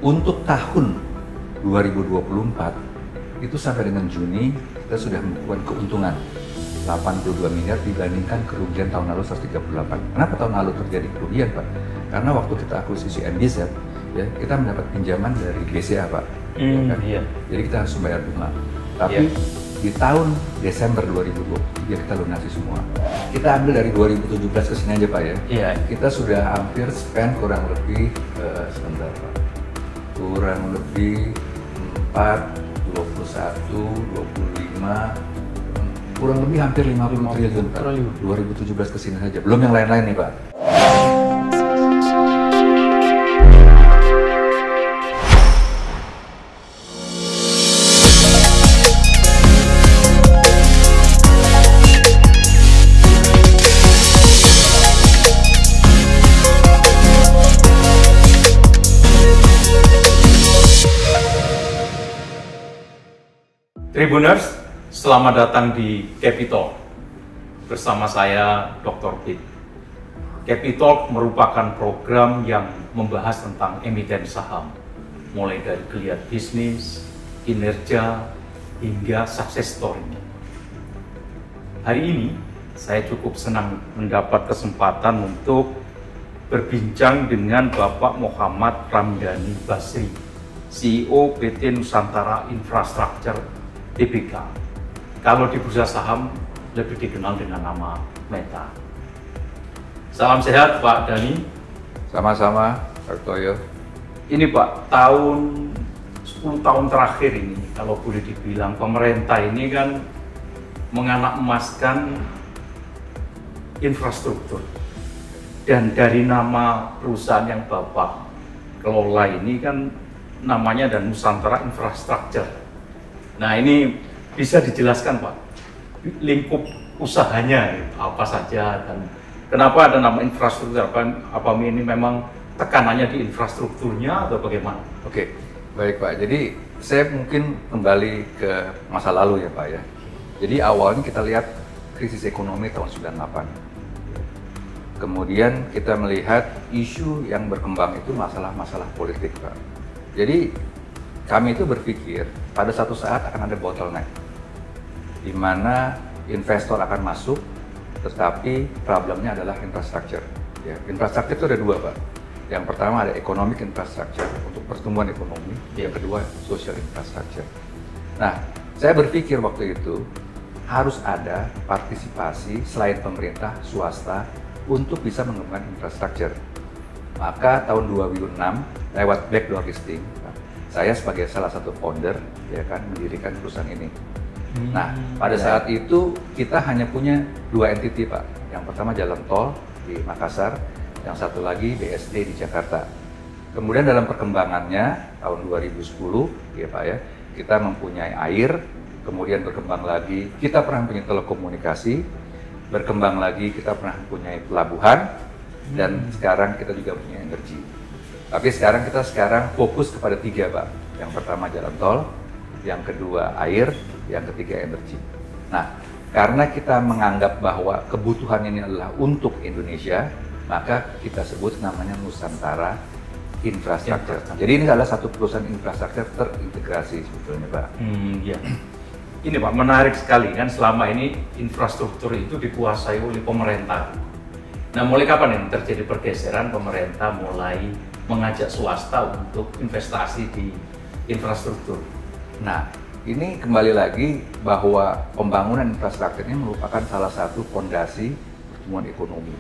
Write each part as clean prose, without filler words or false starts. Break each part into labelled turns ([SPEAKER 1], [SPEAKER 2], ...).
[SPEAKER 1] Untuk tahun 2024 itu sampai dengan Juni kita sudah membuat keuntungan 82 miliar dibandingkan kerugian tahun lalu 138. Kenapa tahun lalu terjadi kerugian, Pak? Karena waktu kita akuisisi MBZ, ya kita mendapat pinjaman dari BCA, Pak. Ya kan?
[SPEAKER 2] Iya.
[SPEAKER 1] Jadi kita harus membayar bunga. Tapi di tahun Desember 2023 kita lunasi semua. Kita ambil dari 2017 ke sini aja, Pak ya.
[SPEAKER 2] Iya.
[SPEAKER 1] Kita sudah hampir spend kurang lebih sebentar, Pak. Kurang lebih 4, 21, 25, kurang lebih hampir 50 triliun, Pak. 2017 ke sini saja. Belum yang lain-lain nih, Pak.
[SPEAKER 2] Tribuners, selamat datang di Capital bersama saya Dr. Pit. Capital merupakan program yang membahas tentang emiten saham, mulai dari geliat bisnis, kinerja, hingga success story. Hari ini saya cukup senang mendapat kesempatan untuk berbincang dengan Bapak Muhammad Ramdhani Basri, CEO PT Nusantara Infrastructure Tbk. Kalau di bursa saham lebih dikenal dengan nama Meta. Salam sehat Pak Dhani.
[SPEAKER 1] Sama-sama, Pak Toyo.
[SPEAKER 2] Ini Pak, 10 tahun terakhir ini, kalau boleh dibilang pemerintah ini kan menganak emaskan infrastruktur. Dan dari nama perusahaan yang Bapak kelola ini kan namanya dan Nusantara Infrastructure. Nah, ini bisa dijelaskan Pak, lingkup usahanya apa saja dan kenapa ada nama infrastruktur? Apa ini memang tekanannya di infrastrukturnya atau bagaimana?
[SPEAKER 1] Oke, baik Pak. Jadi saya mungkin kembali ke masa lalu ya Pak ya. Jadi awalnya kita lihat krisis ekonomi tahun 98. Kemudian kita melihat isu yang berkembang itu masalah-masalah politik Pak. Jadi kami itu berpikir pada satu saat akan ada bottleneck di mana investor akan masuk, tetapi problemnya adalah infrastruktur. Ya, infrastruktur itu ada dua, Pak. Yang pertama ada economic infrastructure untuk pertumbuhan ekonomi, yang kedua social infrastructure. Nah, saya berpikir waktu itu harus ada partisipasi selain pemerintah, swasta untuk bisa mengembangkan infrastruktur. Maka tahun 2006 lewat backdoor listing, saya sebagai salah satu founder ya kan mendirikan perusahaan ini. Nah, pada saat itu kita hanya punya dua entiti Pak. Yang pertama jalan tol di Makassar, yang satu lagi BSD di Jakarta. Kemudian dalam perkembangannya tahun 2010 ya Pak ya, kita mempunyai air, kemudian berkembang lagi kita pernah punya telekomunikasi, berkembang lagi kita pernah mempunyai pelabuhan, dan sekarang kita juga punya energi. Tapi sekarang kita fokus kepada tiga Pak. Yang pertama jalan tol, yang kedua air, yang ketiga energi. Nah, karena kita menganggap bahwa kebutuhan ini adalah untuk Indonesia, maka kita sebut namanya Nusantara Infrastructure. Jadi ini adalah satu perusahaan infrastruktur terintegrasi sebetulnya Pak.
[SPEAKER 2] Ya. Ini Pak, menarik sekali kan selama ini infrastruktur itu dikuasai oleh pemerintah. Nah, mulai kapan ini terjadi pergeseran pemerintah mulai mengajak swasta untuk investasi di infrastruktur?
[SPEAKER 1] Nah, ini kembali lagi bahwa pembangunan infrastruktur ini merupakan salah satu fondasi pertumbuhan ekonomi.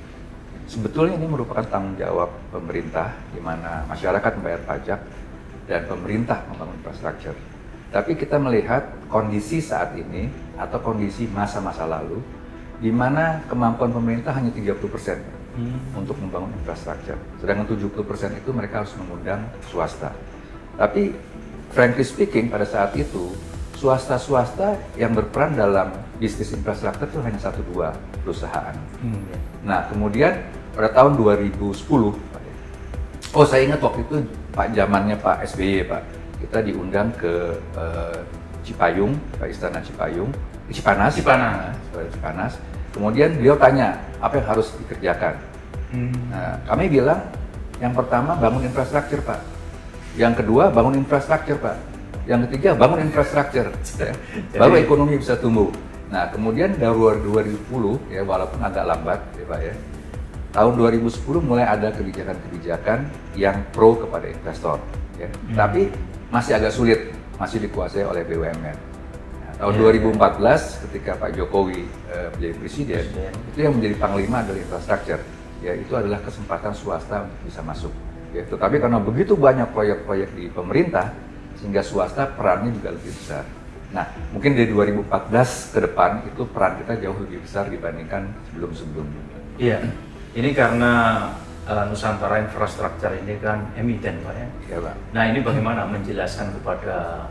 [SPEAKER 1] Sebetulnya ini merupakan tanggung jawab pemerintah, di mana masyarakat membayar pajak dan pemerintah membangun infrastruktur. Tapi kita melihat kondisi saat ini atau kondisi masa-masa lalu, di mana kemampuan pemerintah hanya 30%. Untuk membangun infrastruktur. Sedangkan 70% itu mereka harus mengundang swasta. Tapi frankly speaking pada saat itu swasta-swasta yang berperan dalam bisnis infrastruktur itu hanya 1-2 perusahaan. Nah, kemudian pada tahun 2010, oh saya ingat waktu itu Pak zamannya Pak SBY Pak, kita diundang ke Cipayung, ke Istana Cipayung, Cipanas. Kemudian beliau tanya, apa yang harus dikerjakan? Nah, kami bilang, yang pertama bangun infrastruktur Pak. Yang kedua, bangun infrastruktur, Pak. Yang ketiga, bangun infrastruktur, ya. Baru ekonomi bisa tumbuh. Nah, kemudian dari 2010, ya, walaupun agak lambat, ya Pak ya, tahun 2010 mulai ada kebijakan-kebijakan yang pro kepada investor, ya. Tapi masih agak sulit, masih dikuasai oleh BUMN. Nah, tahun 2014, ketika Pak Jokowi menjadi presiden, itu yang menjadi panglima adalah infrastruktur. Ya, itu adalah kesempatan swasta untuk bisa masuk. Ya, tetapi karena begitu banyak proyek-proyek di pemerintah, sehingga swasta perannya juga lebih besar. Nah, mungkin dari 2014 ke depan itu peran kita jauh lebih besar dibandingkan sebelum-sebelumnya.
[SPEAKER 2] Iya, ini karena Nusantara Infrastruktur ini kan emiten, Pak ya.
[SPEAKER 1] Iya, Pak.
[SPEAKER 2] Nah, ini bagaimana menjelaskan kepada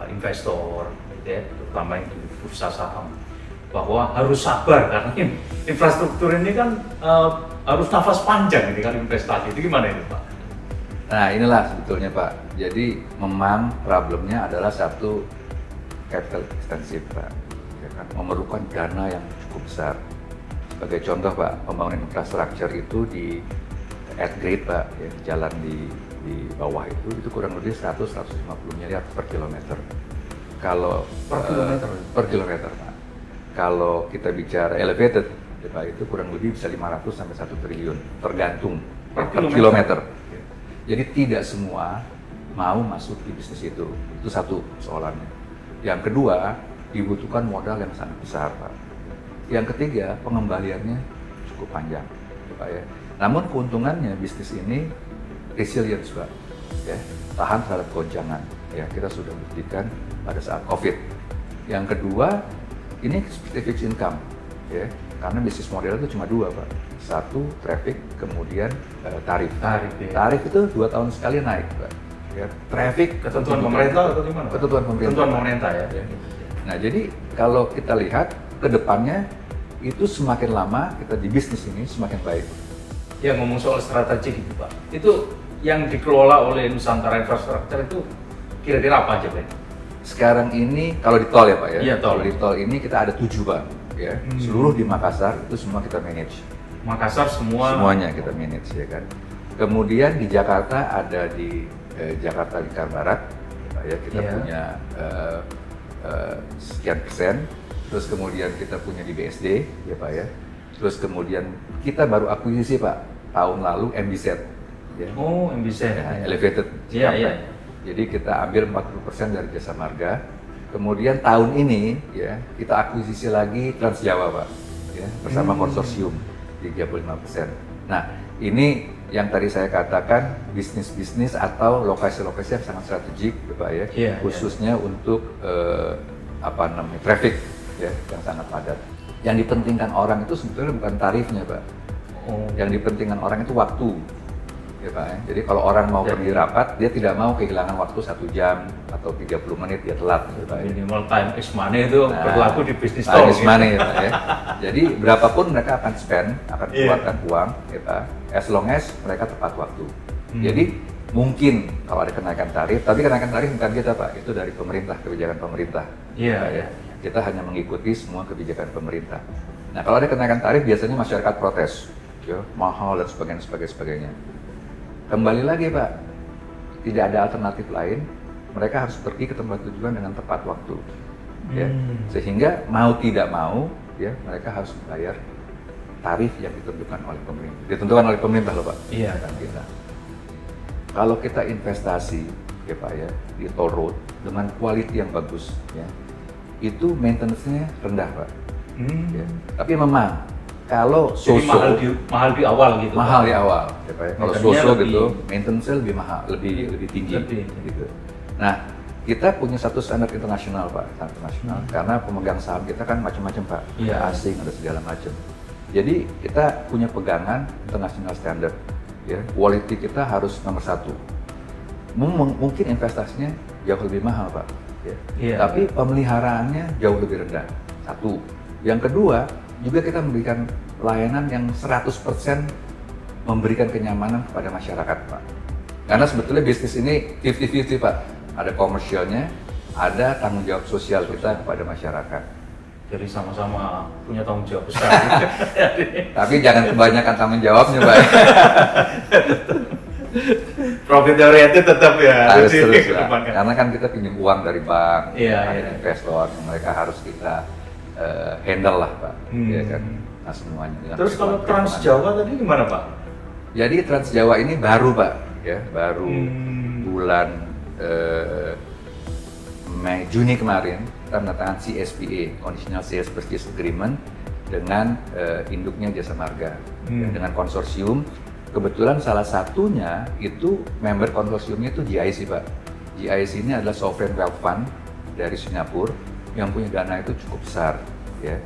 [SPEAKER 2] investor, gitu ya, terutama yang di bursa saham, bahwa harus sabar karena infrastruktur ini kan harus nafas panjang ini kan investasi. Itu gimana ini, Pak?
[SPEAKER 1] Nah, inilah sebetulnya, Pak. Jadi memang problemnya adalah satu, capital extensive, Pak. Ya kan? Memerlukan dana yang cukup besar. Sebagai contoh, Pak, pembangunan infrastruktur itu di at grade, Pak, ya, jalan di bawah itu kurang lebih 100-150 miliar per kilometer. Kalau per kilometer, Pak. Kalau kita bicara elevated, ya, Pak, itu kurang lebih bisa 500 sampai 1 triliun, tergantung per kilometer. Jadi tidak semua mau masuk di bisnis itu satu soalannya. Yang kedua, dibutuhkan modal yang sangat besar, Pak. Yang ketiga, pengembaliannya cukup panjang, Pak ya. Namun keuntungannya bisnis ini resilience, Pak, ya, tahan terhadap goncangan. Ya, kita sudah buktikan pada saat COVID. Yang kedua, ini fixed income, ya, karena bisnis model itu cuma dua, Pak. Satu, traffic, kemudian tarif. Tarif itu 2 tahun sekali naik, Pak. Ya, traffic
[SPEAKER 2] ketentuan pemerintah atau gimana?
[SPEAKER 1] Ketentuan pemerintah.
[SPEAKER 2] Ketentuan pemerintah ya.
[SPEAKER 1] Nah, jadi kalau kita lihat ke depannya itu semakin lama kita di bisnis ini semakin baik.
[SPEAKER 2] Ya, ngomong soal strategi gitu, Pak. Itu yang dikelola oleh Nusantara Infrastruktur itu kira-kira apa aja, Pak?
[SPEAKER 1] Sekarang ini kalau di tol ya, Pak ya.
[SPEAKER 2] Iya, tol.
[SPEAKER 1] Kalau di tol ini kita ada 7, Pak. Ya, seluruh di Makassar itu semua kita manage.
[SPEAKER 2] Makassar
[SPEAKER 1] semuanya kita manage, ya kan. Kemudian di Jakarta ada di Jakarta Lingkar Barat, ya, kita punya sekian persen. Terus kemudian kita punya di BSD, ya Pak ya. Terus kemudian kita baru akuisisi, Pak, tahun lalu MBZ. Ya.
[SPEAKER 2] Oh, MBZ.
[SPEAKER 1] Ya, elevated.
[SPEAKER 2] Iya.
[SPEAKER 1] Jadi kita ambil 40% dari Jasa Marga. Kemudian tahun ini ya kita akuisisi lagi Trans Jawa, Pak, ya, bersama konsorsium 35%. Nah, ini yang tadi saya katakan bisnis-bisnis atau lokasi-lokasi yang sangat strategik, Pak ya, khususnya untuk traffic ya yang sangat padat. Yang dipentingkan orang itu sebetulnya bukan tarifnya, Pak. Yang dipentingkan orang itu waktu. Ya, Pak ya. Jadi kalau orang mau pergi rapat, dia tidak mau kehilangan waktu 1 jam atau 30 menit dia telat. Ya, Pak ya.
[SPEAKER 2] Minimal time is money itu berlaku di bisnis tol.
[SPEAKER 1] Time is money, ya, Pak ya. Jadi berapapun mereka akan spend, akan keluarkan uang, ya, Pak, as long as mereka tepat waktu. Jadi mungkin kalau ada kenaikan tarif, tapi kenaikan tarif bukan kita, Pak, itu dari pemerintah, kebijakan pemerintah. Ya. Kita hanya mengikuti semua kebijakan pemerintah. Nah, kalau ada kenaikan tarif biasanya masyarakat protes, ya, mahal dan sebagainya. Kembali lagi, Pak, tidak ada alternatif lain. Mereka harus pergi ke tempat tujuan dengan tepat waktu, ya. Sehingga mau tidak mau, ya, mereka harus membayar tarif yang ditentukan oleh pemerintah. Ditentukan oleh pemerintah loh, Pak.
[SPEAKER 2] Iya.
[SPEAKER 1] Bukan kita. Kalau kita investasi, ya Pak ya, di toll road dengan quality yang bagus, ya, itu maintenance-nya rendah, Pak. Ya. Tapi memang kalau
[SPEAKER 2] jadi mahal di awal gitu.
[SPEAKER 1] Mahal di awal, ya, Pak ya. Kalau gitu, maintenance-nya lebih mahal, lebih tinggi. Gitu. Nah, kita punya satu standar internasional, Pak, standar internasional. Karena pemegang saham kita kan macam-macam, Pak. Ada asing, ada segala macam. Jadi kita punya pegangan international standard. Ya, quality kita harus nomor 1. Mungkin investasinya jauh lebih mahal, Pak. Ya. Tapi pemeliharaannya jauh lebih rendah. 1. Yang kedua, juga kita memberikan pelayanan yang 100% memberikan kenyamanan kepada masyarakat, Pak. Karena sebetulnya bisnis ini 50-50, Pak. Ada komersialnya, ada tanggung jawab sosial kita kepada masyarakat.
[SPEAKER 2] Jadi sama-sama punya tanggung jawab besar.
[SPEAKER 1] Tapi jangan kebanyakan tanggung jawabnya, Pak.
[SPEAKER 2] Profit oriented tetap ya.
[SPEAKER 1] Harus terus Pak.
[SPEAKER 2] dikedepankan.
[SPEAKER 1] Karena kan kita pinjam uang dari bank,
[SPEAKER 2] Iya,
[SPEAKER 1] ada
[SPEAKER 2] iya.
[SPEAKER 1] investor, mereka harus kita handle lah Pak, ya kan, nah semuanya. Dengan
[SPEAKER 2] Terus kalau
[SPEAKER 1] perhitungan.
[SPEAKER 2] Trans Jawa tadi gimana Pak?
[SPEAKER 1] Jadi Trans Jawa ini baru Pak, ya baru bulan Juni kemarin kita menandatangani CSPA (Conditional Sales Purchase Agreement) dengan induknya Jasa Marga, ya, dengan konsorsium. Kebetulan salah satunya itu member konsorsiumnya itu GIC Pak. GIC ini adalah sovereign wealth fund dari Singapura yang punya dana itu cukup besar, ya.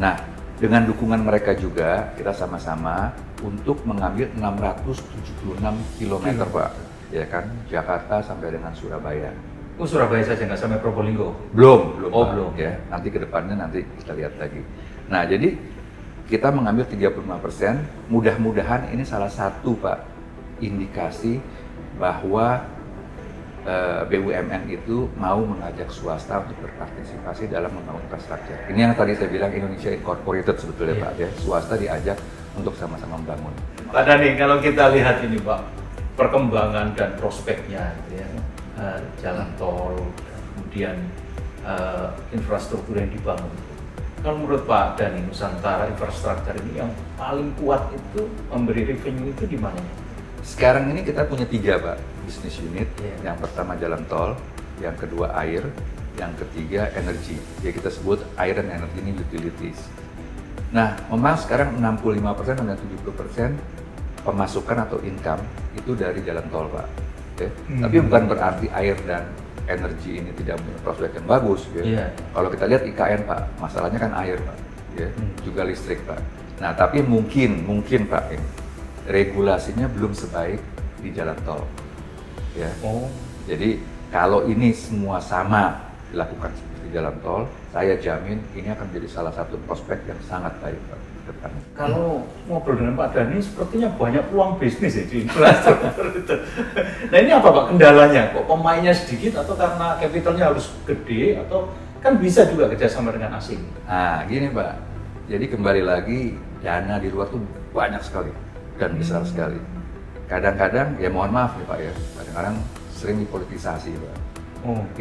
[SPEAKER 1] Nah, dengan dukungan mereka juga kita sama-sama untuk mengambil 676 km Pak, ya kan, Jakarta sampai dengan Surabaya.
[SPEAKER 2] Oh, Surabaya saja nggak sampai Probolinggo?
[SPEAKER 1] Belum,
[SPEAKER 2] Oh,
[SPEAKER 1] Pak.
[SPEAKER 2] belum.
[SPEAKER 1] Ya, nanti ke depannya nanti kita lihat lagi. Nah, jadi kita mengambil 35%, mudah-mudahan ini salah satu Pak indikasi bahwa BUMN itu mau mengajak swasta untuk berpartisipasi dalam membangun infrastruktur. Ini yang tadi saya bilang Indonesia Incorporated sebetulnya Pak, ya. Swasta diajak untuk sama-sama membangun.
[SPEAKER 2] Pak Dhani, kalau kita lihat ini Pak, perkembangan dan prospeknya, gitu ya, jalan tol, kemudian infrastruktur yang dibangun. Kalau menurut Pak Dhani, Nusantara infrastruktur ini yang paling kuat itu memberi revenue itu di mana?
[SPEAKER 1] Sekarang ini kita punya 3 Pak bisnis unit.
[SPEAKER 2] Yeah.
[SPEAKER 1] Yang pertama jalan tol, yang kedua air, yang ketiga energi. Ya kita sebut air dan energi ini utilities. Nah, memang sekarang 65% dan 70% pemasukan atau income itu dari jalan tol Pak. Ya. Tapi bukan berarti air dan energi ini tidak punya prospek yang bagus. Ya.
[SPEAKER 2] Yeah.
[SPEAKER 1] Kalau kita lihat IKN Pak, masalahnya kan air Pak, ya. Juga listrik Pak. Nah, tapi mungkin Pak ini regulasinya belum sebaik di jalan tol, ya.
[SPEAKER 2] Oh.
[SPEAKER 1] Jadi kalau ini semua sama dilakukan seperti jalan tol, saya jamin ini akan menjadi salah satu prospek yang sangat baik Pak ke depannya.
[SPEAKER 2] Kalau ngobrol dengan Pak Dhani, sepertinya banyak peluang bisnis ya di infrastruktur itu. Nah ini apa Pak kendalanya? Kok pemainnya sedikit atau karena capitalnya harus gede atau kan bisa juga kerjasama dengan asing?
[SPEAKER 1] Nah, gini Pak, jadi kembali lagi dana di luar tuh banyak sekali dan besar sekali. Kadang-kadang, ya mohon maaf nih Pak ya, kadang-kadang sering dipolitisasi Pak.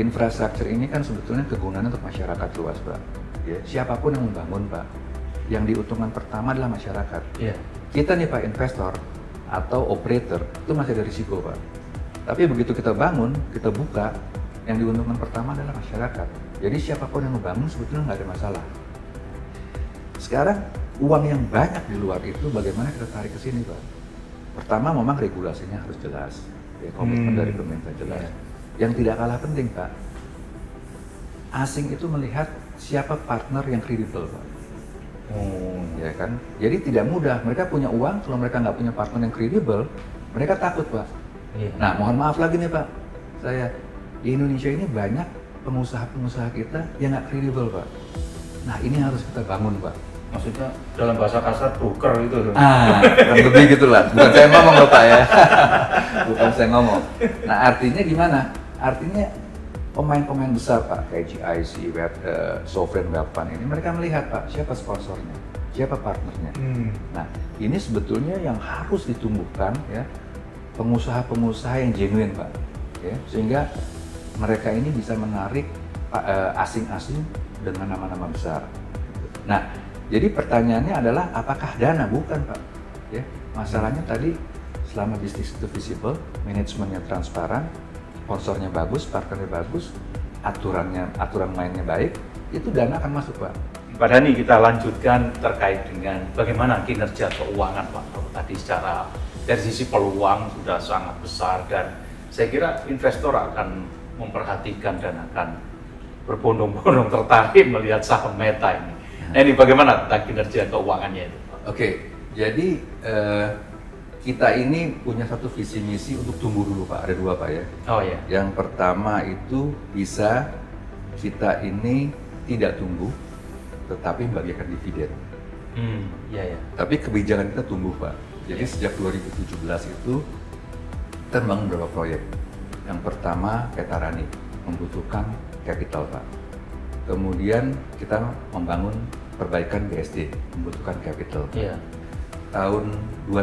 [SPEAKER 1] Infrastruktur ini kan sebetulnya kegunaannya untuk masyarakat luas Pak. Ya, siapapun yang membangun Pak, yang diuntungkan pertama adalah masyarakat.
[SPEAKER 2] Yeah.
[SPEAKER 1] Kita nih Pak investor atau operator itu masih ada risiko Pak. Tapi begitu kita bangun, kita buka, yang diuntungkan pertama adalah masyarakat. Jadi siapapun yang membangun sebetulnya nggak ada masalah. Sekarang uang yang banyak di luar itu bagaimana kita tarik ke sini Pak? Pertama memang regulasinya harus jelas, ya, komitmen dari pemerintah jelas. Yang tidak kalah penting Pak, asing itu melihat siapa partner yang kredibel Pak. Ya kan? Jadi tidak mudah, mereka punya uang, kalau mereka nggak punya partner yang kredibel, mereka takut Pak. Nah mohon maaf lagi nih Pak, saya di Indonesia ini banyak pengusaha-pengusaha kita yang nggak kredibel Pak. Nah ini harus kita bangun Pak.
[SPEAKER 2] Maksudnya dalam bahasa kasar broker itu.
[SPEAKER 1] Kurang lebih gitulah. Bukan saya ngomong loh Pak ya. Bukan saya ngomong. Nah artinya gimana? Artinya pemain-pemain besar Pak, kayak GIC, Sovereign Wealth Fund ini, mereka melihat Pak, siapa sponsornya, siapa partnernya. Nah ini sebetulnya yang harus ditumbuhkan ya, pengusaha-pengusaha yang genuine Pak. Ya, sehingga mereka ini bisa menarik asing-asing dengan nama-nama besar. Nah, jadi pertanyaannya adalah apakah dana? Bukan Pak. Ya, masalahnya tadi selama bisnis itu visible, manajemennya transparan, sponsornya bagus, partnernya bagus, aturan mainnya baik, itu dana akan masuk Pak.
[SPEAKER 2] Pak Dhani, kita lanjutkan terkait dengan bagaimana kinerja keuangan Pak. Kalau tadi secara dari sisi peluang sudah sangat besar dan saya kira investor akan memperhatikan dan akan berbondong-bondong tertarik melihat saham Meta ini. Nah ini bagaimana tentang kinerja keuangannya itu?
[SPEAKER 1] Oke, jadi kita ini punya satu visi misi untuk tumbuh dulu Pak, ada 2 Pak ya.
[SPEAKER 2] Oh ya.
[SPEAKER 1] Yang pertama itu bisa kita ini tidak tumbuh, tetapi membagikan dividen.
[SPEAKER 2] Iya ya.
[SPEAKER 1] Tapi kebijakan kita tumbuh Pak. Jadi sejak 2017 itu kita membangun beberapa proyek. Yang pertama Petarani membutuhkan capital Pak. Kemudian kita membangun perbaikan BSD membutuhkan capital.
[SPEAKER 2] Iya.
[SPEAKER 1] 2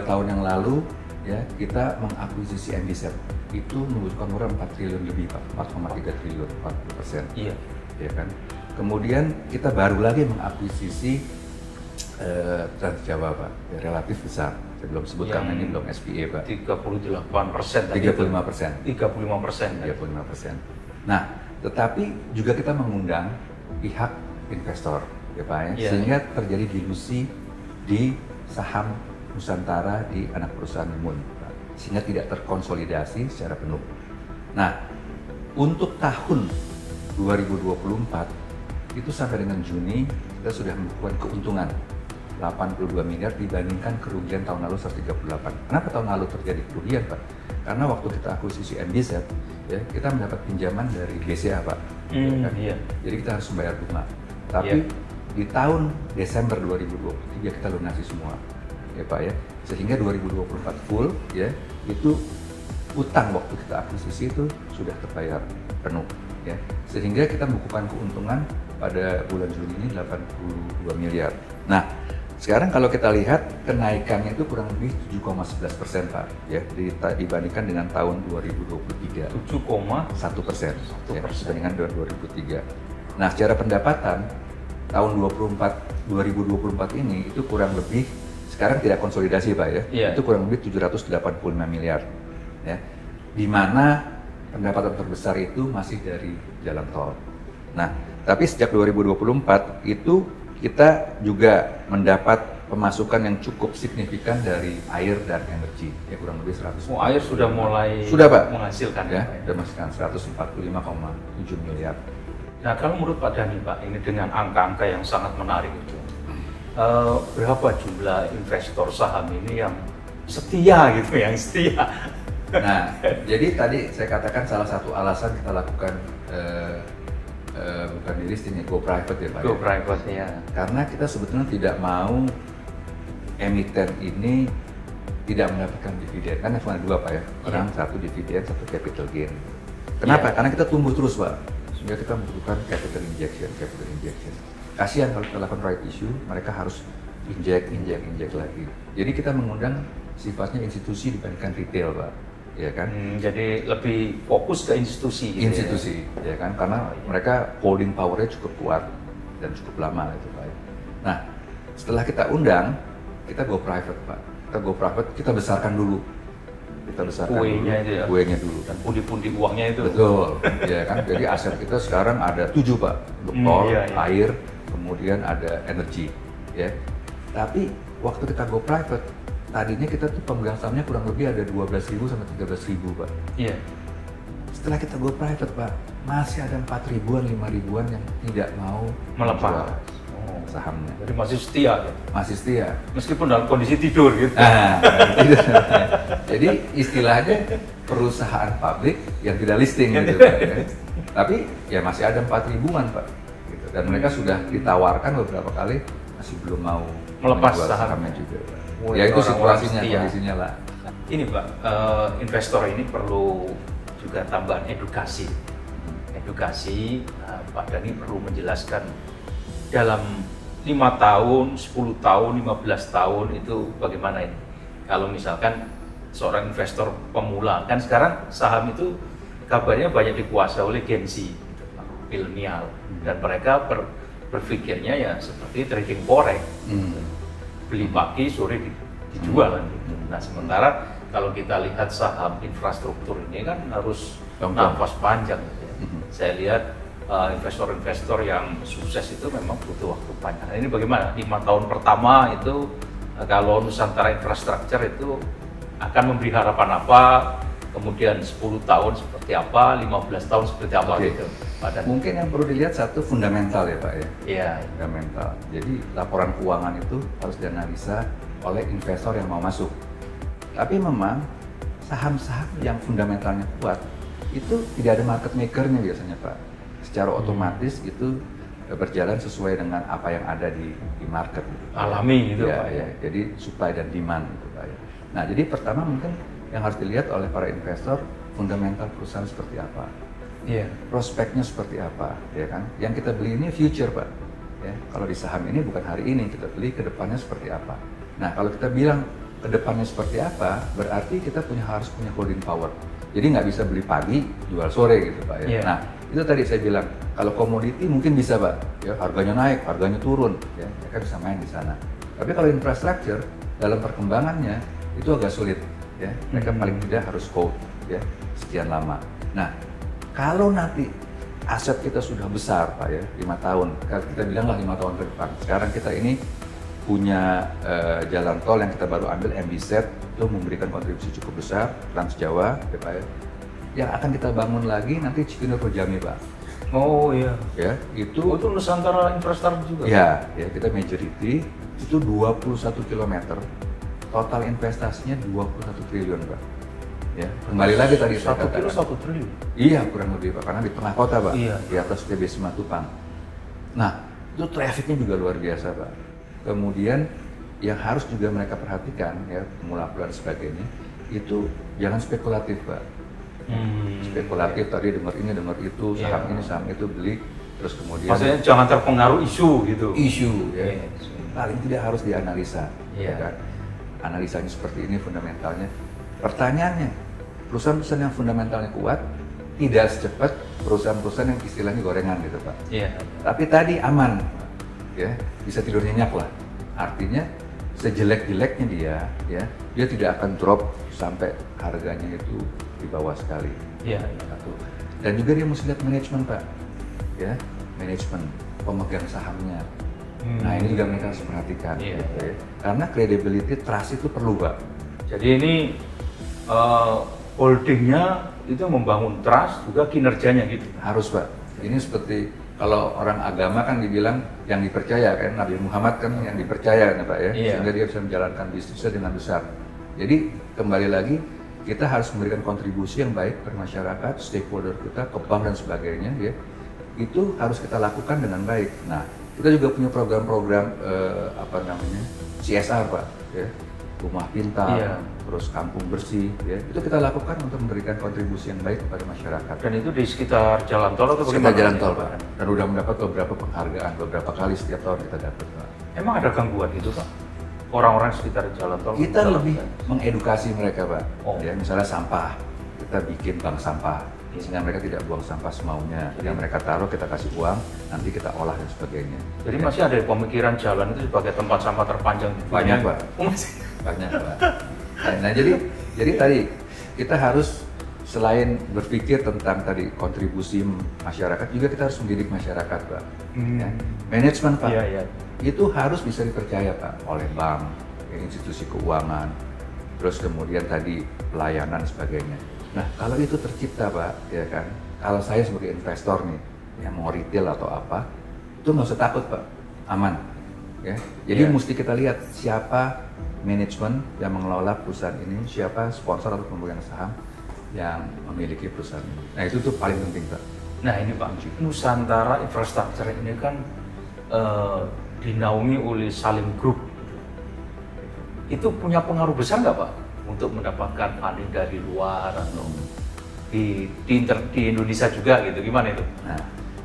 [SPEAKER 1] tahun yang lalu ya kita mengakuisisi MBZ itu membutuhkan modal 4 triliun lebih Pak, 4,3 triliun, 40%.
[SPEAKER 2] Iya.
[SPEAKER 1] Ya kan. Kemudian kita baru lagi mengakuisisi Trans Jawa Pak, ya, relatif besar. Saya belum sebut karena ini belum SPA Pak.
[SPEAKER 2] 38%.
[SPEAKER 1] 35%.
[SPEAKER 2] 35%.
[SPEAKER 1] 35%. Nah, tetapi juga kita mengundang pihak investor, ya Pak, ya,
[SPEAKER 2] Iya.
[SPEAKER 1] sehingga terjadi dilusi di saham Nusantara di anak perusahaan Mun, Pak, sehingga tidak terkonsolidasi secara penuh. Nah, untuk tahun 2024 itu sampai dengan Juni kita sudah melakukan keuntungan 82 miliar dibandingkan kerugian tahun lalu 138. Kenapa tahun lalu terjadi kerugian Pak? Karena waktu kita akuisisi MBZ, ya, kita mendapat pinjaman dari BCA Pak. Ya kan?
[SPEAKER 2] Iya.
[SPEAKER 1] Jadi kita harus membayar bunga. Tapi
[SPEAKER 2] Iya.
[SPEAKER 1] di tahun Desember 2023 kita lunasi semua, ya Pak ya. Sehingga 2024 full, ya, itu utang waktu kita akuisisi itu sudah terbayar penuh, ya. Sehingga kita membukukan keuntungan pada bulan Juni ini 82 miliar. Nah, sekarang kalau kita lihat kenaikannya itu kurang lebih 7,11% Pak, ya, dibandingkan dengan tahun 2023.
[SPEAKER 2] 7,1%.
[SPEAKER 1] 1%, ya, dibandingkan dengan 2003. Nah, secara pendapatan tahun 2024 ini itu kurang lebih, sekarang tidak konsolidasi Pak ya,
[SPEAKER 2] Iya.
[SPEAKER 1] itu kurang lebih 785 miliar, ya, di mana pendapatan terbesar itu masih dari jalan tol. Nah, tapi sejak 2024 itu kita juga mendapat pemasukan yang cukup signifikan dari air dan energi, ya kurang lebih 100.
[SPEAKER 2] Oh, air sudah mulai
[SPEAKER 1] Sudah, Pak.
[SPEAKER 2] menghasilkan
[SPEAKER 1] Ya,
[SPEAKER 2] Pak,
[SPEAKER 1] sudah menghasilkan 145,7 miliar.
[SPEAKER 2] Nah, kalau menurut Pak Dhani Pak, ini dengan angka-angka yang sangat menarik itu, berapa jumlah investor saham ini yang setia gitu, yang setia?
[SPEAKER 1] Nah, jadi tadi saya katakan salah satu alasan kita lakukan bukan di listing ya, go private ya Pak.
[SPEAKER 2] Go
[SPEAKER 1] ya.
[SPEAKER 2] private ya.
[SPEAKER 1] Karena kita sebetulnya tidak mau emiten ini tidak mendapatkan dividen. Kan cuma dua Pak ya, orang satu dividen, satu capital gain. Kenapa?
[SPEAKER 2] Iya.
[SPEAKER 1] Karena kita tumbuh terus Pak, sehingga kita membutuhkan capital injection. Kasihan kalau kita lakukan right issue, mereka harus inject lagi. Jadi kita mengundang sifatnya institusi dibandingkan retail Pak, ya kan?
[SPEAKER 2] Jadi lebih fokus ke institusi. Gitu
[SPEAKER 1] Institusi, ya kan? Karena mereka holding powernya cukup kuat dan cukup lama itu Pak. Nah, setelah kita undang, kita go private Pak. Kita go private, kita besarkan dulu. Kita besarkan
[SPEAKER 2] Kuenya
[SPEAKER 1] dulu,
[SPEAKER 2] itu ya?
[SPEAKER 1] kuenya dulu.
[SPEAKER 2] Dan pundi-pundi uangnya itu.
[SPEAKER 1] Betul, ya kan? Jadi aset kita sekarang ada 7 Pak, untuk tol,
[SPEAKER 2] iya, iya.
[SPEAKER 1] air, kemudian ada energi, ya. Tapi waktu kita go private, tadinya kita tuh pemegang sahamnya kurang lebih ada 12.000 sampai 13.000 Pak.
[SPEAKER 2] Iya.
[SPEAKER 1] Setelah kita go private Pak, masih ada 4.000-an, 5.000-an yang tidak mau
[SPEAKER 2] Melepas.
[SPEAKER 1] menjual sahamnya.
[SPEAKER 2] Jadi masih setia. Ya?
[SPEAKER 1] Masih setia.
[SPEAKER 2] Meskipun dalam kondisi tidur gitu.
[SPEAKER 1] Nah, itu. Jadi istilahnya perusahaan publik yang tidak listing gitu Pak. Ya. Tapi ya masih ada 4.000-an Pak. Gitu. Dan mereka sudah ditawarkan beberapa kali, masih belum mau
[SPEAKER 2] Melepas
[SPEAKER 1] menjual
[SPEAKER 2] sahamnya
[SPEAKER 1] juga Pak.
[SPEAKER 2] Oh,
[SPEAKER 1] Ya itu
[SPEAKER 2] orang-orang
[SPEAKER 1] situasinya,
[SPEAKER 2] setia.
[SPEAKER 1] kondisinya lah.
[SPEAKER 2] Ini Pak, investor ini perlu juga tambahan edukasi. Edukasi, Pak Dhani perlu menjelaskan dalam 5 tahun, 10 tahun, 15 tahun itu bagaimana ini? Kalau misalkan seorang investor pemula, kan sekarang saham itu kabarnya banyak dikuasai oleh Gen Z, gitu, milenial, dan mereka berpikirnya ya seperti trading forex, beli pagi sore dijual kan gitu. Nah sementara kalau kita lihat saham infrastruktur ini kan harus nafas panjang gitu ya. Saya lihat investor-investor yang sukses itu memang butuh waktu panjang. Nah, ini bagaimana? 5 tahun pertama itu kalau Nusantara Infrastructure itu akan memberi harapan apa? Kemudian 10 tahun seperti apa? 15 tahun seperti apa gitu?
[SPEAKER 1] Mungkin yang perlu dilihat satu fundamental ya Pak ya.
[SPEAKER 2] Iya.
[SPEAKER 1] Fundamental. Jadi laporan keuangan itu harus dianalisa oleh investor yang mau masuk. Tapi memang saham-saham yang fundamentalnya kuat itu tidak ada market makernya biasanya Pak. Secara otomatis itu berjalan sesuai dengan apa yang ada di market. Gitu,
[SPEAKER 2] Alami gitu
[SPEAKER 1] ya,
[SPEAKER 2] Pak.
[SPEAKER 1] Ya. Jadi supply dan demand gitu Pak ya. Nah jadi pertama mungkin yang harus dilihat oleh para investor fundamental perusahaan seperti apa.
[SPEAKER 2] Iya.
[SPEAKER 1] Prospeknya seperti apa, ya kan? Yang kita beli ini future Pak. Ya, kalau di saham ini bukan hari ini, kita beli ke depannya seperti apa. Nah kalau kita bilang kedepannya seperti apa, berarti kita harus punya holding power. Jadi nggak bisa beli pagi, jual sore gitu Pak ya. Nah, itu tadi saya bilang, kalau komoditi mungkin bisa Pak, ya harganya naik, harganya turun, ya mereka bisa main di sana. Tapi kalau infrastruktur dalam perkembangannya itu agak sulit, ya mereka paling tidak harus hold, ya sekian lama. Nah, kalau nanti aset kita sudah besar Pak ya, 5 tahun, kita bilanglah 5 tahun ke depan. Sekarang kita ini punya jalan tol yang kita baru ambil MBZ, itu memberikan kontribusi cukup besar, Trans Jawa, ya Pak ya. Yang akan kita bangun lagi nanti Cikunir Rojami Pak.
[SPEAKER 2] Oh iya.
[SPEAKER 1] Ya, itu
[SPEAKER 2] Nusantara Infrastruktur juga.
[SPEAKER 1] Ya, ya kita majority itu 21 km. Total investasinya 21 triliun Pak. Ya, kembali lagi tadi saya katakan.
[SPEAKER 2] 1 triliun.
[SPEAKER 1] Iya, kurang lebih Pak, karena di tengah kota Pak.
[SPEAKER 2] Iya.
[SPEAKER 1] Di atas TB Simatupang. Nah, itu trafficnya juga luar biasa Pak. Kemudian yang harus juga mereka perhatikan ya, pemula-pemula dan sebagainya, itu jangan spekulatif Pak. Spekulatif tadi dengar ini dengar itu, saham ini saham itu beli, terus kemudian
[SPEAKER 2] maksudnya jangan terpengaruh isu gitu.
[SPEAKER 1] Isu ya. Paling tidak harus dianalisa, ya kan? Analisanya seperti ini fundamentalnya. Pertanyaannya, perusahaan-perusahaan yang fundamentalnya kuat tidak secepat perusahaan-perusahaan yang istilahnya gorengan gitu Pak.
[SPEAKER 2] Iya.
[SPEAKER 1] Tapi tadi aman, ya bisa tidur nyenyak lah. Artinya sejelek-jeleknya dia tidak akan drop sampai harganya itu di bawah sekali.
[SPEAKER 2] Iya.
[SPEAKER 1] Satu. Dan juga dia mesti lihat manajemen Pak, ya manajemen pemegang sahamnya. Nah ini juga mereka harus perhatikan,
[SPEAKER 2] Iya.
[SPEAKER 1] gitu, ya. Karena credibility, trust itu perlu Pak.
[SPEAKER 2] Jadi ini holdingnya itu membangun trust juga kinerjanya gitu.
[SPEAKER 1] Harus Pak. Ini seperti kalau orang agama kan dibilang yang dipercaya kan, Nabi Muhammad kan yang dipercaya kan Pak ya, sehingga dia bisa menjalankan bisnisnya dengan besar. Jadi kembali lagi kita harus memberikan kontribusi yang baik ke masyarakat, stakeholder kita, ke bank dan sebagainya ya. Itu harus kita lakukan dengan baik. Nah, kita juga punya program-program CSR Pak ya. Rumah pintar, terus kampung bersih, ya itu kita lakukan untuk memberikan kontribusi yang baik kepada masyarakat.
[SPEAKER 2] Dan itu di sekitar jalan tol atau bagaimana?
[SPEAKER 1] Sekitar jalan tol Pak, dan udah mendapat beberapa penghargaan, beberapa kali setiap tahun kita dapat Pak.
[SPEAKER 2] Emang ada gangguan gitu Pak? Orang-orang sekitar jalan tol?
[SPEAKER 1] Kita lebih mengedukasi mereka Pak, ya misalnya sampah, kita bikin bank sampah, sehingga mereka tidak buang sampah semaunya. Yang mereka taruh kita kasih uang, nanti kita olah dan sebagainya.
[SPEAKER 2] Jadi masih ada pemikiran jalan itu sebagai tempat sampah terpanjang di dunia?
[SPEAKER 1] Banyak Pak. Banyak Pak. Nah jadi tadi kita harus selain berpikir tentang tadi kontribusi masyarakat, juga kita harus mendidik masyarakat Pak. Ya. Manajemen Pak, itu harus bisa dipercaya Pak oleh bank, institusi keuangan, terus kemudian tadi pelayanan sebagainya. Nah kalau itu tercipta Pak, ya kan, kalau saya sebagai investor nih, yang mau retail atau apa, itu nggak usah takut Pak, aman. Ya. Jadi mesti kita lihat siapa manajemen yang mengelola perusahaan ini, siapa sponsor atau pemegang saham yang memiliki perusahaan ini. Nah itu tuh paling penting Pak.
[SPEAKER 2] Nah ini Pak, Nusantara Infrastruktur ini kan dinaungi oleh Salim Group. Itu punya pengaruh besar nggak Pak untuk mendapatkan funding dari luar atau di Indonesia juga gitu, gimana itu?
[SPEAKER 1] Nah,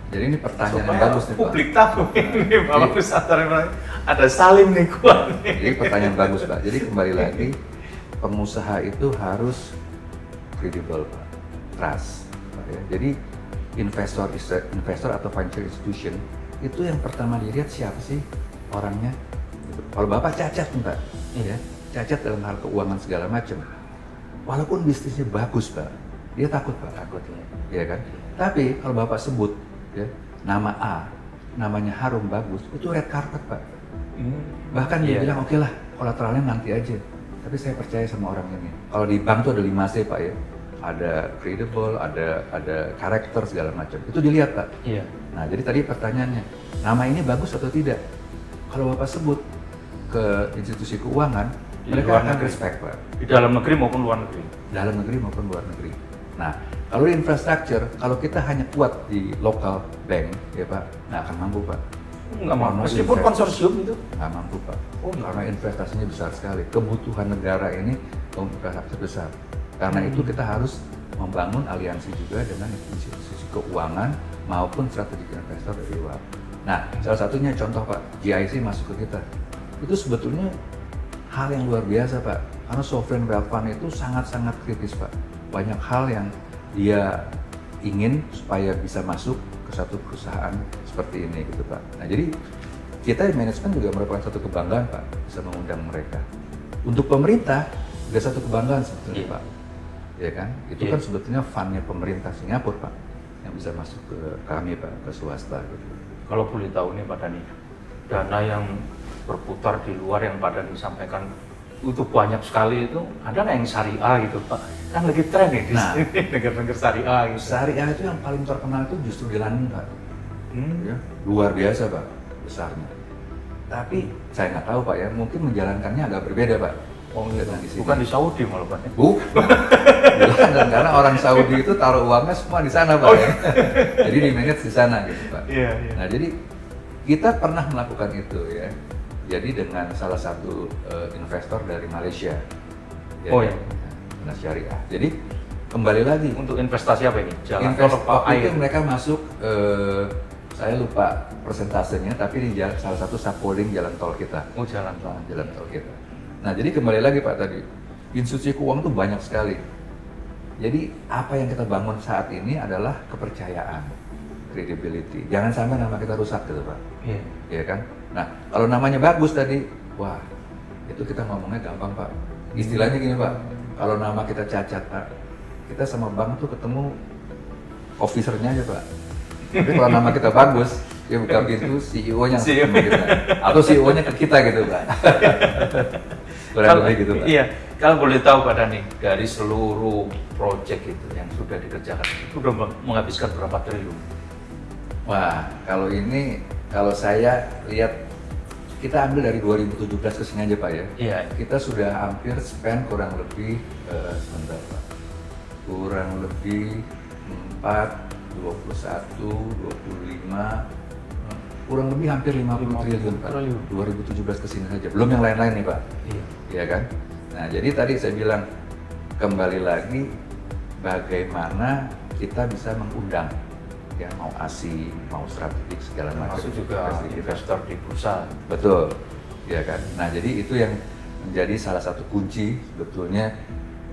[SPEAKER 1] jadi ini pertanyaan yang bagus nih Pak.
[SPEAKER 2] Publik tahu ini bahwa Nusantara ada Salim nih kuat.
[SPEAKER 1] Jadi pertanyaan bagus Pak. Jadi kembali lagi, pengusaha itu harus credible Pak, trust. Pak, ya. Jadi investor atau financial institution itu yang pertama dilihat siapa sih orangnya. Kalau Bapak cacat Pak, ya, cacat dalam hal keuangan segala macam. Walaupun bisnisnya bagus Pak, dia takut Pak, ya kan. Tapi kalau Bapak sebut ya, nama A, namanya harum bagus, itu red carpet Pak. Bahkan dia bilang oke lah, kolateralnya nanti aja. Tapi saya percaya sama orang ini. Kalau di bank tuh ada 5C Pak ya, ada credible, ada karakter segala macam. Itu dilihat Pak.
[SPEAKER 2] Iya.
[SPEAKER 1] Nah jadi tadi pertanyaannya, nama ini bagus atau tidak? Kalau Bapak sebut ke institusi keuangan, mereka akan respect Pak.
[SPEAKER 2] Di dalam negeri maupun luar negeri.
[SPEAKER 1] Dalam negeri maupun luar negeri. Nah kalau di infrastruktur, kalau kita hanya kuat di local bank, ya Pak, nggak akan mampu Pak.
[SPEAKER 2] Nggak mampu, meskipun konsorsium itu?
[SPEAKER 1] Nggak mampu Pak, karena investasinya besar sekali. Kebutuhan negara ini untuk infrastruktur besar. Karena itu kita harus membangun aliansi juga dengan institusi keuangan maupun strategic investor dari luar. Nah, salah satunya contoh Pak, GIC masuk ke kita. Itu sebetulnya hal yang luar biasa Pak. Karena sovereign wealth fund itu sangat-sangat kritis Pak. Banyak hal yang dia ingin supaya bisa masuk ke satu perusahaan seperti ini gitu Pak. Nah jadi kita di manajemen juga merupakan satu kebanggaan Pak, bisa mengundang mereka. Untuk pemerintah juga satu kebanggaan sebetulnya Pak. Ya kan? Itu kan sebetulnya fundnya pemerintah Singapura Pak, yang bisa masuk ke kami Pak, ke swasta gitu.
[SPEAKER 2] Kalau boleh tahu nih Pak Dhani, dana yang berputar di luar yang Pak Dhani sampaikan itu banyak sekali, itu ada nggak yang syariah gitu Pak? Kan lagi tren nih di sini negara-negara syariah gitu.
[SPEAKER 1] Syariah itu yang paling terkenal itu justru di London Pak. Ya, luar biasa Pak, besarnya. Tapi saya nggak tahu Pak ya, mungkin menjalankannya agak berbeda Pak.
[SPEAKER 2] Oh gitu. Bukan di Saudi malah Pak.
[SPEAKER 1] Bukan. Karena orang Saudi itu taruh uangnya semua di sana Pak. Ya. Jadi di manage di sana gitu Pak.
[SPEAKER 2] Iya.
[SPEAKER 1] Nah jadi kita pernah melakukan itu ya. Jadi dengan salah satu investor dari Malaysia. Ya,
[SPEAKER 2] oh iya.
[SPEAKER 1] Nah, syariah. Jadi kembali lagi.
[SPEAKER 2] Untuk investasi apa ini? Jalan tol apa
[SPEAKER 1] air?
[SPEAKER 2] Itu
[SPEAKER 1] mereka masuk, saya lupa persentasenya, tapi di salah satu subholding jalan tol kita.
[SPEAKER 2] Oh jalan tol.
[SPEAKER 1] Jalan tol kita. Nah jadi kembali lagi Pak tadi, institusi keuangan itu banyak sekali. Jadi apa yang kita bangun saat ini adalah kepercayaan, credibility. Jangan sampai nama kita rusak gitu Pak.
[SPEAKER 2] Iya.
[SPEAKER 1] Iya kan? Nah, kalau namanya bagus tadi, wah, itu kita ngomongnya gampang Pak. Istilahnya gini Pak, kalau nama kita cacat Pak, kita sama bank tuh ketemu officernya aja Pak. Tapi kalau nama kita bagus, dia buka pintu, CEO-nya ketemu kita. Atau CEO-nya ke kita gitu Pak. Kurang lebih gitu Pak.
[SPEAKER 2] Iya, kalau boleh tahu Pak Dhani, dari seluruh proyek itu yang sudah dikerjakan, itu sudah menghabiskan berapa triliun?
[SPEAKER 1] Wah, kalau saya lihat, kita ambil dari 2017 ke sini aja Pak ya.
[SPEAKER 2] Iya.
[SPEAKER 1] Kita sudah hampir spend kurang lebih, sebentar Pak, kurang lebih 4, 21, 25, kurang lebih hampir 50 triliun Pak. 2017 ke sini saja, belum yang lain-lain nih Pak. Iya kan? Nah jadi tadi saya bilang, kembali lagi bagaimana kita bisa mengundang, ya mau ASI, mau strategik segala macam.
[SPEAKER 2] Masuk juga investor di bursa.
[SPEAKER 1] Betul, ya kan. Nah jadi itu yang menjadi salah satu kunci sebetulnya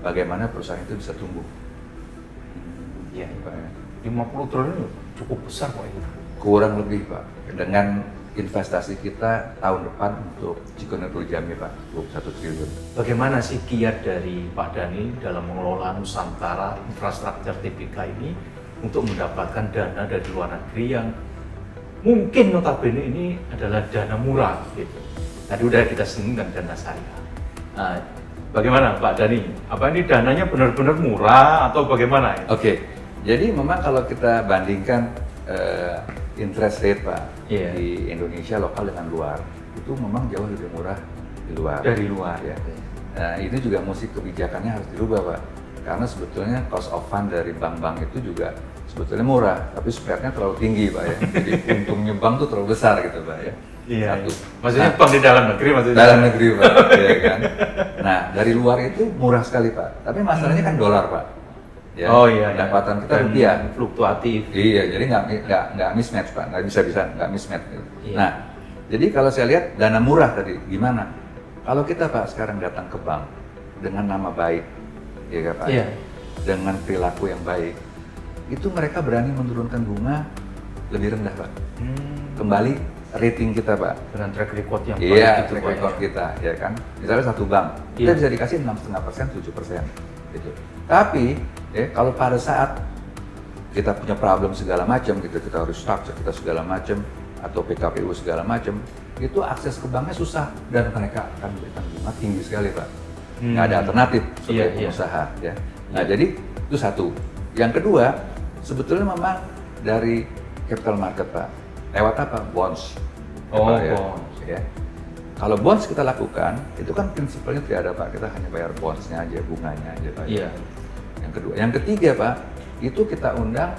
[SPEAKER 1] bagaimana perusahaan itu bisa tumbuh.
[SPEAKER 2] Iya, Pak. 50 triliun cukup besar Pak itu.
[SPEAKER 1] Kurang lebih Pak. Dengan investasi kita tahun depan untuk Cikoneng Jami Pak, 21 triliun.
[SPEAKER 2] Bagaimana sih kiat dari Pak Dhani dalam mengelola Nusantara infrastruktur TBK ini untuk mendapatkan dana dari luar negeri yang mungkin notabene ini adalah dana murah gitu. Tadi udah kita singgung dana syariah. Nah, bagaimana Pak Dhani? Apa ini dananya benar-benar murah atau bagaimana?
[SPEAKER 1] Oke, jadi memang kalau kita bandingkan interest rate Pak di Indonesia lokal dengan luar, itu memang jauh lebih murah di luar.
[SPEAKER 2] Dari luar
[SPEAKER 1] ya. Nah, ini juga mesti kebijakannya harus dirubah Pak. Karena sebetulnya cost of fund dari bank-bank itu juga sebetulnya murah, tapi spreadnya terlalu tinggi Pak ya. Jadi untungnya bank tuh terlalu besar gitu Pak ya.
[SPEAKER 2] Iya.
[SPEAKER 1] Satu.
[SPEAKER 2] Maksudnya bank di dalam negeri maksudnya?
[SPEAKER 1] Dalam negeri Pak, ya kan. Nah dari luar itu murah sekali Pak, tapi masalahnya kan dolar Pak. Ya,
[SPEAKER 2] oh iya.
[SPEAKER 1] Pendapatan kita rupiah.
[SPEAKER 2] Fluktuatif.
[SPEAKER 1] Iya, jadi nggak mismatch Pak, nggak bisa nggak mismatch. Gitu.
[SPEAKER 2] Iya.
[SPEAKER 1] Nah, jadi kalau saya lihat dana murah tadi gimana? Kalau kita Pak sekarang datang ke bank dengan nama baik, ya kan Pak, dengan perilaku yang baik, itu mereka berani menurunkan bunga lebih rendah Pak. Kembali rating kita Pak,
[SPEAKER 2] dengan track record yang
[SPEAKER 1] baik. Iya,
[SPEAKER 2] gitu,
[SPEAKER 1] track record kita, ya kan. Misalnya satu bank, kita bisa dikasih 6,5%, 7%, gitu. Tapi kalau pada saat kita punya problem segala macam, gitu, kita harus structure kita segala macam, atau PKPU segala macam, itu akses ke banknya susah dan mereka akan memberikan bunga tinggi sekali Pak. Nggak ada alternatif sebagai pengusaha. Ya. Nah jadi itu satu. Yang kedua, sebetulnya memang dari capital market Pak, lewat apa? Bonds.
[SPEAKER 2] Bonds.
[SPEAKER 1] Ya. Kalau bonds kita lakukan, itu kan prinsipnya tidak ada Pak, kita hanya bayar bondsnya aja, bunganya aja Pak.
[SPEAKER 2] Iya.
[SPEAKER 1] Yang kedua, yang ketiga Pak, itu kita undang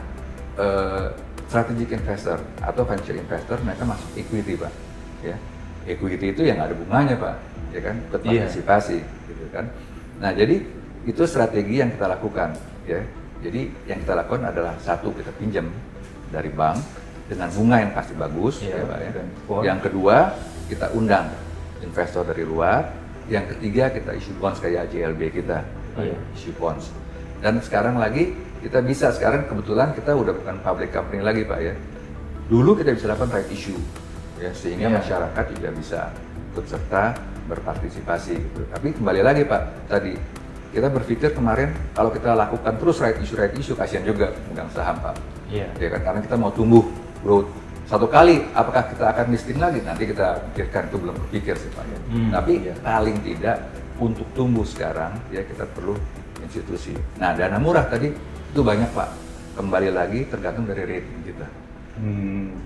[SPEAKER 1] strategic investor atau venture investor, mereka masuk equity Pak. Ya, equity itu yang ada bunganya Pak, ya kan, berpartisipasi, gitu kan. Nah jadi itu strategi yang kita lakukan, ya. Jadi yang kita lakukan adalah satu, kita pinjam dari bank dengan bunga yang pasti bagus, ya Pak ya. Yang kedua, kita undang investor dari luar Yang ketiga kita issue bonds kayak JLB kita, issue bonds. Dan sekarang lagi kita bisa, sekarang kebetulan kita udah bukan public company lagi Pak ya. Dulu kita bisa lakukan right issue, ya, sehingga masyarakat juga bisa ikut serta berpartisipasi gitu. Tapi kembali lagi Pak, tadi kita berpikir kemarin kalau kita lakukan terus right issue, kasihan juga pemegang saham Pak. Ya kan, karena kita mau tumbuh, growth. Satu kali, apakah kita akan listing lagi? Nanti kita pikirkan, itu belum berpikir sih Pak ya. Tapi paling tidak untuk tumbuh sekarang ya kita perlu institusi. Nah, dana murah tadi itu banyak Pak. Kembali lagi tergantung dari rating kita.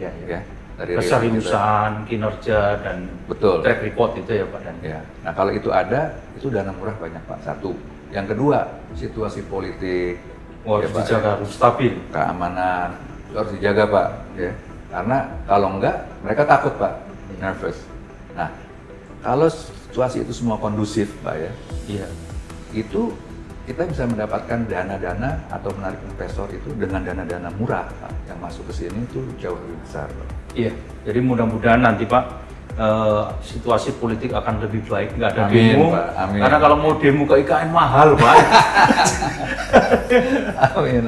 [SPEAKER 1] Ya, dari
[SPEAKER 2] keseriusan, kinerja dan track record itu ya Pak Dan.
[SPEAKER 1] Ya. Nah, kalau itu ada, itu dana murah banyak Pak. Satu. Yang kedua, situasi politik
[SPEAKER 2] harus dijaga, harus stabil.
[SPEAKER 1] Keamanan itu harus dijaga Pak. Ya. Karena kalau enggak, mereka takut Pak, nervous. Nah, kalau situasi itu semua kondusif Pak ya, itu kita bisa mendapatkan dana-dana atau menarik investor itu dengan dana-dana murah Pak, yang masuk ke sini itu jauh lebih besar Pak.
[SPEAKER 2] Iya, jadi mudah-mudahan nanti Pak situasi politik akan lebih baik, nggak ada demo.
[SPEAKER 1] Pak. Amin.
[SPEAKER 2] Karena kalau mau demo ke IKN mahal Pak.
[SPEAKER 1] Amin.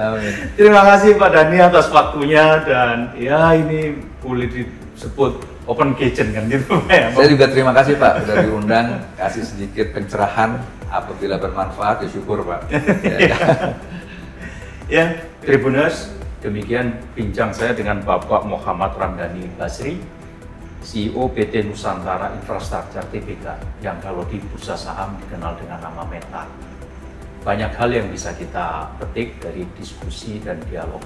[SPEAKER 2] Terima kasih Pak Dhani atas waktunya, dan ya ini boleh disebut open kitchen kan gitu Pak ya.
[SPEAKER 1] Saya juga terima kasih Pak sudah diundang, kasih sedikit pencerahan, apabila bermanfaat ya syukur Pak.
[SPEAKER 2] Ya, Tribuners, demikian bincang saya dengan Bapak Muhammad Ramdhani Basri, CEO PT Nusantara Infrastructure Tbk, yang kalau di bursa saham dikenal dengan nama Meta. Banyak hal yang bisa kita petik dari diskusi dan dialog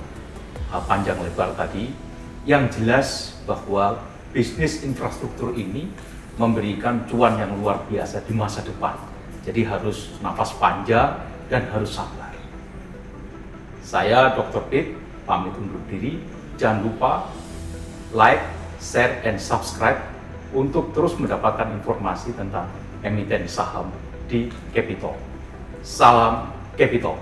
[SPEAKER 2] panjang lebar tadi. Yang jelas bahwa bisnis infrastruktur ini memberikan cuan yang luar biasa di masa depan. Jadi harus nafas panjang dan harus sabar. Saya Dr. Pit pamit undur diri. Jangan lupa like, share, and subscribe untuk terus mendapatkan informasi tentang emiten saham di Capital. Salam Capital.